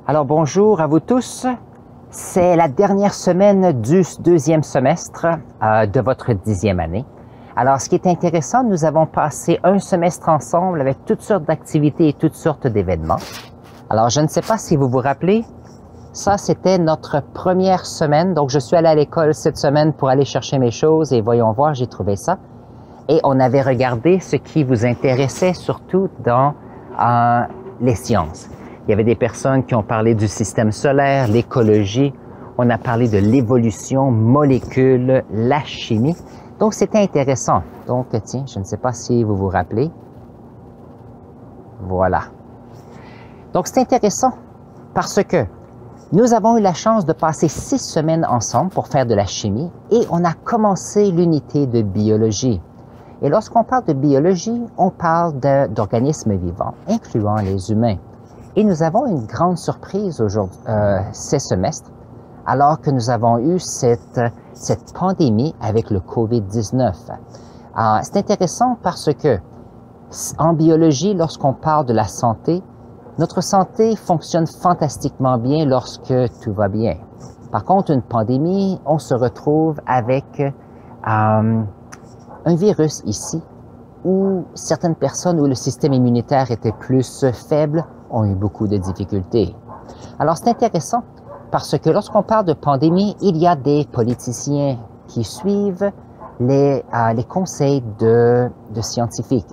Alors bonjour à vous tous. C'est la dernière semaine du deuxième semestre de votre 10e année. Alors ce qui est intéressant, nous avons passé un semestre ensemble avec toutes sortes d'activités et toutes sortes d'événements. Alors je ne sais pas si vous vous rappelez, ça c'était notre première semaine. Donc je suis allé à l'école cette semaine pour aller chercher mes choses et voyons voir, j'ai trouvé ça. Et on avait regardé ce qui vous intéressait surtout dans les sciences. Il y avait des personnes qui ont parlé du système solaire, l'écologie, on a parlé de l'évolution, molécules, la chimie. Donc, c'était intéressant. Donc, tiens, je ne sais pas si vous vous rappelez. Voilà. Donc, c'est intéressant parce que nous avons eu la chance de passer 6 semaines ensemble pour faire de la chimie et on a commencé l'unité de biologie. Et lorsqu'on parle de biologie, on parle d'organismes vivants, incluant les humains. Et nous avons une grande surprise aujourd'hui, ces semestres, alors que nous avons eu cette pandémie avec le COVID-19. C'est intéressant parce que en biologie, lorsqu'on parle de la santé, notre santé fonctionne fantastiquement bien lorsque tout va bien. Par contre, une pandémie, on se retrouve avec un virus ici où certaines personnes où le système immunitaire était plus faible ont eu beaucoup de difficultés. Alors, c'est intéressant parce que lorsqu'on parle de pandémie, il y a des politiciens qui suivent les conseils de scientifiques.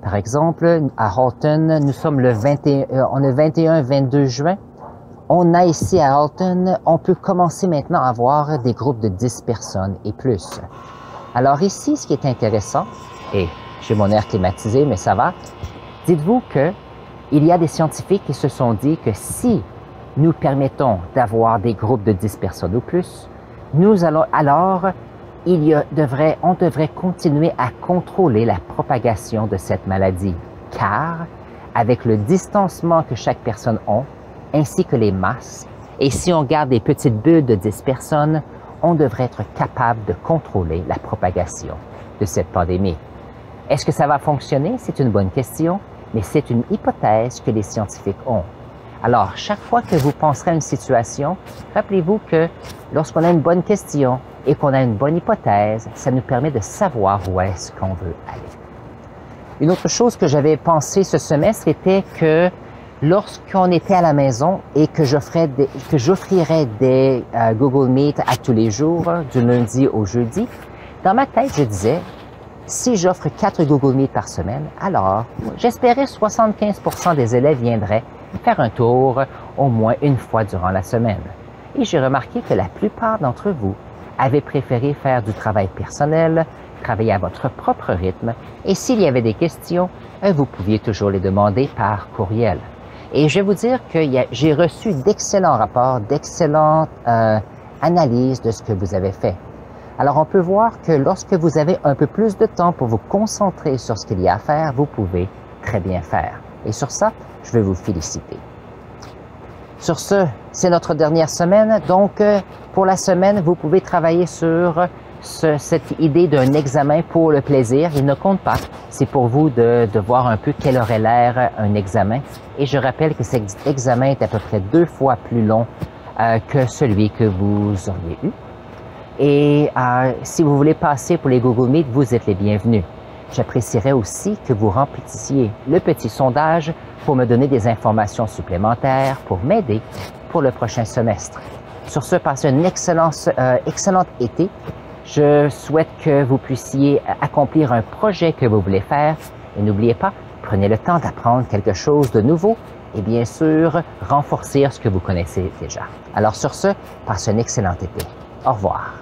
Par exemple, à Halton, nous sommes le 21-22 juin. On a ici à Halton, on peut commencer maintenant à avoir des groupes de 10 personnes et plus. Alors ici, ce qui est intéressant, et j'ai mon air climatisé, mais ça va, dites-vous que il y a des scientifiques qui se sont dit que si nous permettons d'avoir des groupes de 10 personnes ou plus, on devrait continuer à contrôler la propagation de cette maladie. Car, avec le distancement que chaque personne a, ainsi que les masques, et si on garde des petites bulles de 10 personnes, on devrait être capable de contrôler la propagation de cette pandémie. Est-ce que ça va fonctionner? C'est une bonne question. Mais c'est une hypothèse que les scientifiques ont. Alors, chaque fois que vous penserez à une situation, rappelez-vous que lorsqu'on a une bonne question et qu'on a une bonne hypothèse, ça nous permet de savoir où est-ce qu'on veut aller. Une autre chose que j'avais pensé ce semestre était que lorsqu'on était à la maison et que j'offrirais des Google Meet à tous les jours, du lundi au jeudi, dans ma tête, je disais, si j'offre 4 Google Meet par semaine, alors j'espérais 75% des élèves viendraient faire un tour au moins une fois durant la semaine. Et j'ai remarqué que la plupart d'entre vous avaient préféré faire du travail personnel, travailler à votre propre rythme, et s'il y avait des questions, vous pouviez toujours les demander par courriel. Et je vais vous dire que j'ai reçu d'excellents rapports, d'excellentes analyses de ce que vous avez fait. Alors, on peut voir que lorsque vous avez un peu plus de temps pour vous concentrer sur ce qu'il y a à faire, vous pouvez très bien faire. Et sur ça, je veux vous féliciter. Sur ce, c'est notre dernière semaine. Donc, pour la semaine, vous pouvez travailler sur cette idée d'un examen pour le plaisir. Il ne compte pas. C'est pour vous de voir un peu quel aurait l'air un examen. Et je rappelle que cet examen est à peu près 2 fois plus long que celui que vous auriez eu. Et si vous voulez passer pour les Google Meet, vous êtes les bienvenus. J'apprécierais aussi que vous remplissiez le petit sondage pour me donner des informations supplémentaires pour m'aider pour le prochain semestre. Sur ce, passez un excellent été. Je souhaite que vous puissiez accomplir un projet que vous voulez faire. Et n'oubliez pas, prenez le temps d'apprendre quelque chose de nouveau et bien sûr, renforcer ce que vous connaissez déjà. Alors sur ce, passez un excellent été. Au revoir.